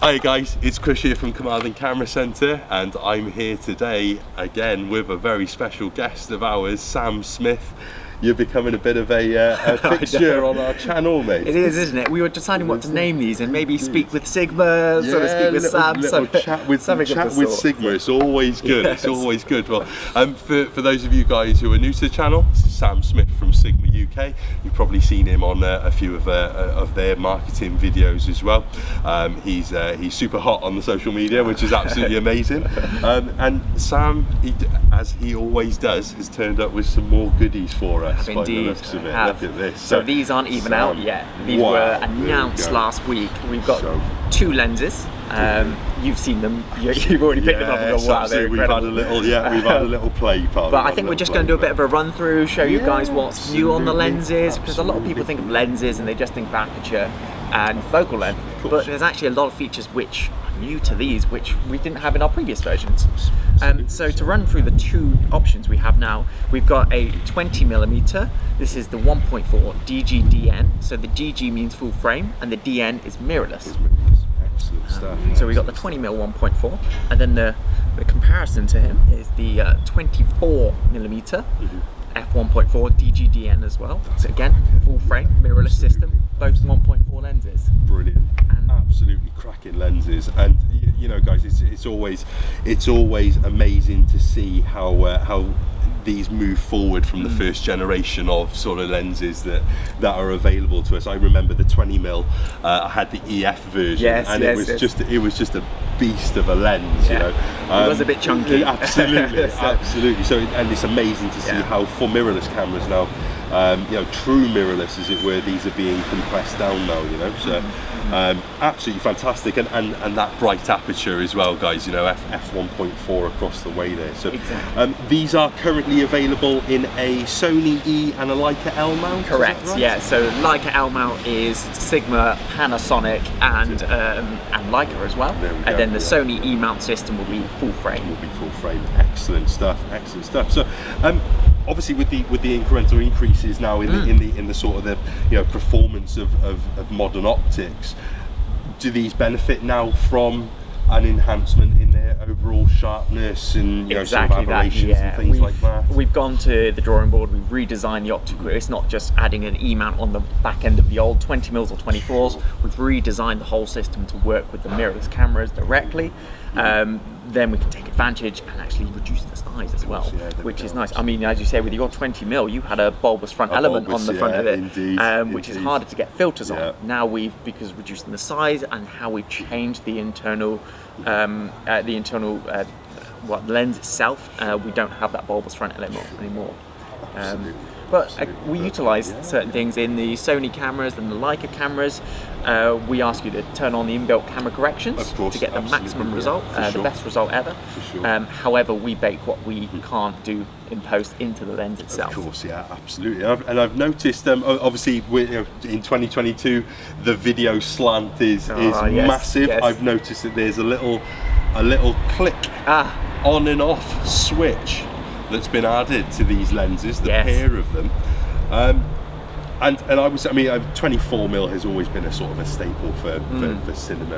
Hi guys, it's Krish here from Carmarthen Camera Centre, and I'm here today again with a very special guest of ours, Sam Smith. You're becoming a bit of a fixture on our channel, mate. It is, isn't it? We were deciding what to name these, and maybe speak with Sigma, sort of speak with Sam. Chat with Sigma. It's always good. Yes. It's always good. Well, for those of you guys who are new to the channel, this is Sam Smith from Sigma UK. You've probably seen him on a few of their marketing videos as well. He's super hot on the social media, which is absolutely amazing. And Sam, as he always does, has turned up with some more goodies for us. Indeed, by the looks of it. Look at this. So these aren't even out yet. These were announced last week. We've got two lenses. You've seen them. You've already picked them up and gone, wow, they're incredible. We've had a little play part. But I think we're just going to do a bit of a run through, show you guys what's new on the lenses, because a lot of people think of lenses and they just think of aperture and focal length. But there's actually a lot of features which are new to these, which we didn't have in our previous versions. So to run through the two options we have now, we've got a 20mm. This is the 1.4 DGDN. So the DG means full frame, and the DN is mirrorless. So we got the 20mm 1.4, and then the comparison to him is the 24mm f1.4 DGDN as well. So again, full frame, mirrorless system, both 1.4 lenses. Brilliant, and absolutely cracking lenses. And you know, guys, it's always amazing to see how these move forward from the first generation of sort of lenses that are available to us. I remember the 20mm. I had the EF version, it was just a beast of a lens. You know, it was a bit chunky. Absolutely, absolutely. So, and it's amazing to see how for mirrorless cameras now, you know, true mirrorless, as it were, these are being compressed down now. You know, so absolutely fantastic, and that bright aperture as well, guys. You know, f1.4 across the way there. So these are currently available in a Sony E and a Leica L mount. Correct. Right? Yeah. So Leica L mount is Sigma, Panasonic, and Leica as well. And then the Sony E mount system will be full frame. Excellent stuff. Excellent stuff. So. Obviously, with the incremental increases now in the sort of the performance of modern optics, do these benefit now from an enhancement in their overall sharpness and sort of aberrations and things like that? We've gone to the drawing board. We've redesigned the optical. It's not just adding an E mount on the back end of the old 20mm or 24s. We've redesigned the whole system to work with the mirrorless cameras directly. Then we can take advantage and actually reduce the size as well, which is nice. I mean, as you say, with your 20mm, you had a bulbous front element on the front of it, which is harder to get filters on. Now because reducing the size and how we've changed the internal lens itself, we don't have that bulbous front element anymore. But we utilised certain things in the Sony cameras and the Leica cameras. We ask you to turn on the inbuilt camera corrections to get the maximum result, the best result ever. However, we bake what we can't do in post into the lens itself. Of course, yeah, absolutely. And I've noticed, obviously, in 2022, the video slant is massive. Yes. I've noticed that there's a little click on and off switch that's been added to these lenses, the pair of them. And 24mm has always been a sort of a staple for cinema,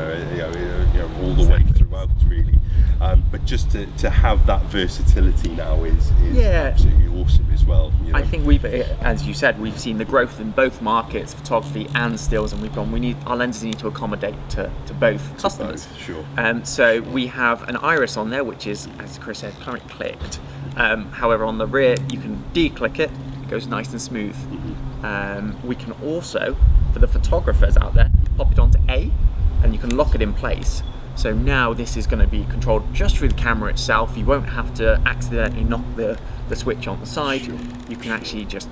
all the way throughout, really. But just to have that versatility now is absolutely awesome as well. You know? I think as you said, we've seen the growth in both markets, photography and stills, and our lenses need to accommodate to both customers. So we have an iris on there, which is, as Chris said, currently clicked. However, on the rear, you can de-click it. It goes nice and smooth. We can also, for the photographers out there, pop it onto A, and you can lock it in place. So now this is going to be controlled just through the camera itself. You won't have to accidentally knock the switch on the side. You can actually just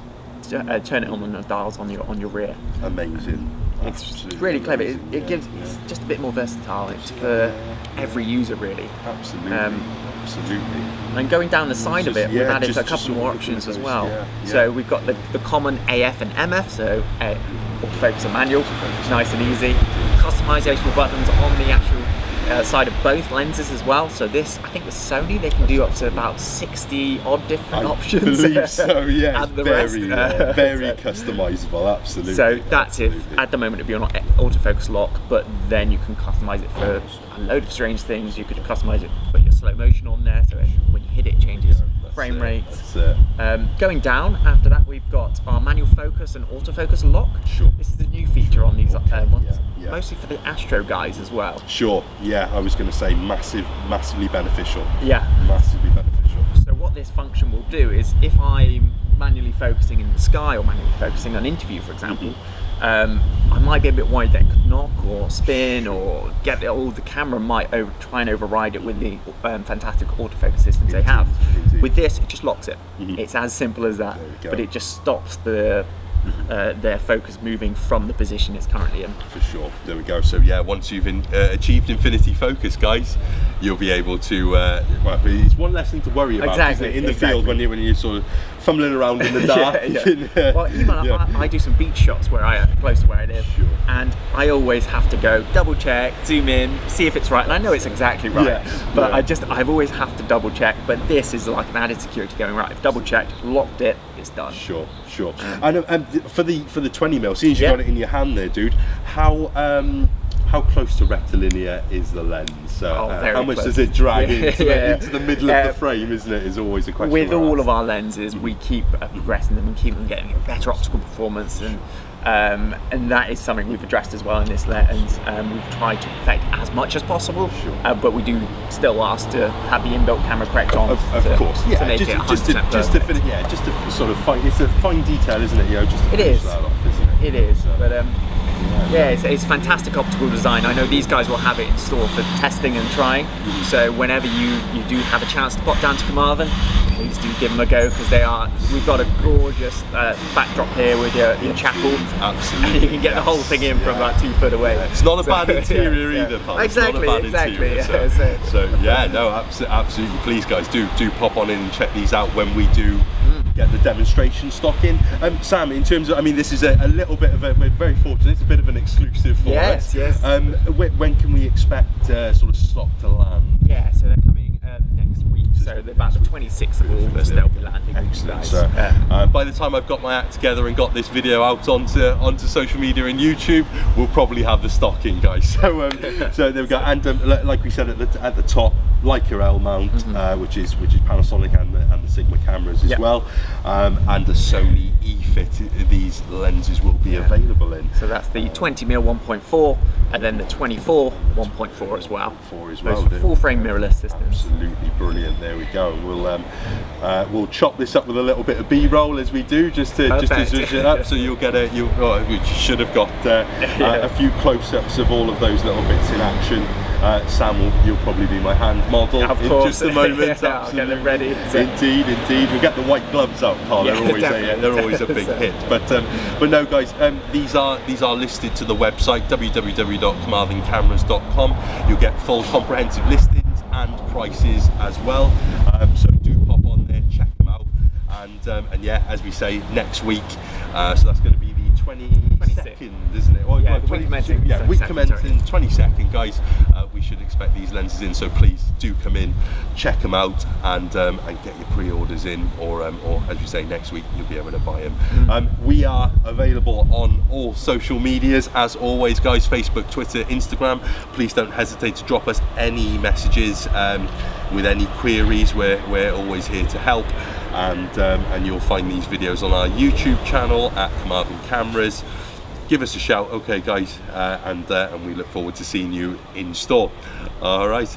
turn it on the dials on your rear. Amazing. It's really clever. It's just a bit more versatile. It's for every user, really. Absolutely. And going down the side of it, we've added a couple more options as well. So we've got the common AF and MF, so autofocus and manual, nice and easy. Customization buttons on the actual side of both lenses as well. So this, I think with Sony, they can do up to about 60 odd different options. I believe so, yeah. And the very, rest. very customizable, absolutely. So that's it. At the moment it'd be on autofocus lock, but then you can customize it for a load of strange things. You could customize it, put your slow motion on there, so when you hit it, it changes frame rate. Going down after that, we've got our manual focus and autofocus lock. Sure. This is a new feature on these ones, yeah. mostly for the Astro guys as well. Sure, yeah, I was going to say massively beneficial. Yeah. Massively beneficial. So what this function will do is, if I'm manually focusing in the sky or manually focusing on an interview, for example, I might be a bit worried that it could knock or spin or get it, or the camera might try and override it with the fantastic autofocus systems they have. Indeed. With this, it just locks it. It's as simple as that, but it just stops their focus moving from the position it's currently in. For sure, there we go. So yeah, once you've achieved infinity focus, guys, you'll be able to, well, it's one less thing to worry about, isn't it, in the field when you're sort of fumbling around in the dark. Well, even I do some beach shots where close to where I live, and I always have to go double check, zoom in, see if it's right, and I know it's exactly right, but I've always have to double check. But this is like an added security, going right, I've double checked, locked it, it's done. Sure. And for the 20mm, seeing as you got it in your hand there, dude, how close to rectilinear is the lens? How much does it drag into the middle of the frame, isn't it? Is always a question. With all of our lenses, we keep progressing them and keep them getting better optical performance, and that is something we've addressed as well in this lens. We've tried to perfect as much as possible, but we do still ask to have the inbuilt camera correct on. Of course, yeah. To make it 100% just to finish, just to sort of find, it's a fine detail, isn't it? Just to finish that off, isn't it? It is, but yeah, it's fantastic optical design. I know these guys will have it in store for testing and trying. So whenever you do have a chance to pop down to Carmarthen, please do give them a go, because we've got a gorgeous backdrop here with your chapel. Absolutely. And you can get the whole thing in from about 2 foot away. It's not a bad interior either, pal. Exactly. So yeah, no, absolutely. Please, guys, do pop on in and check these out when we do get the demonstration stock in. Sam, in terms of, I mean, this is a little bit of we're very fortunate, it's a bit of an exclusive for us. Yes. When can we expect sort of stock to land? Yeah, so they're coming next week. So about the 26th of August they'll be landing. Excellent. So by the time I've got my act together and got this video out onto social media and YouTube, we'll probably have the stock in, guys. So so there we go. And like we said at the top, Leica L mount, which is Panasonic and the Sigma cameras as well, and the Sony E-Fit. These lenses will be available in. So that's the 20mm 1.4, and then the 24 1.4 as well. Those full frame mirrorless systems. Absolutely brilliant. There we go. We'll chop this up with a little bit of B-roll as we do, just to zhuzh it up. So you'll get we should have got a few close-ups of all of those little bits in action. Sam, you'll probably be my hand model in just a moment. I'll get them ready. Indeed. We'll get the white gloves out, Carl. They're always a big hit. But no, guys, these are listed to the website www.carmarthencameras.com. You'll get full comprehensive listings and prices as well. So do pop on there, check them out, and yeah, as we say, next week. So that's going to be the 22nd, isn't it? Well, yeah, week commencing 22nd, guys. We should expect these lenses in, so please do come in, check them out, and get your pre-orders in, or as we say, next week you'll be able to buy them. We are available on all social medias as always, guys: Facebook, Twitter, Instagram. Please don't hesitate to drop us any messages with any queries. We're always here to help. And you'll find these videos on our YouTube channel at Carmarthen Cameras. Give us a shout, okay, guys, and we look forward to seeing you in store. All right,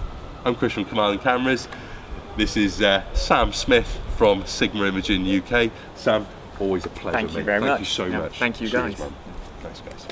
I'm Krish from Carmarthen Cameras. This is Sam Smith from Sigma Imaging UK. Sam, always a pleasure. Thank you very much. Thank you so much. Thank you, guys. Cheers, man. Thanks, guys.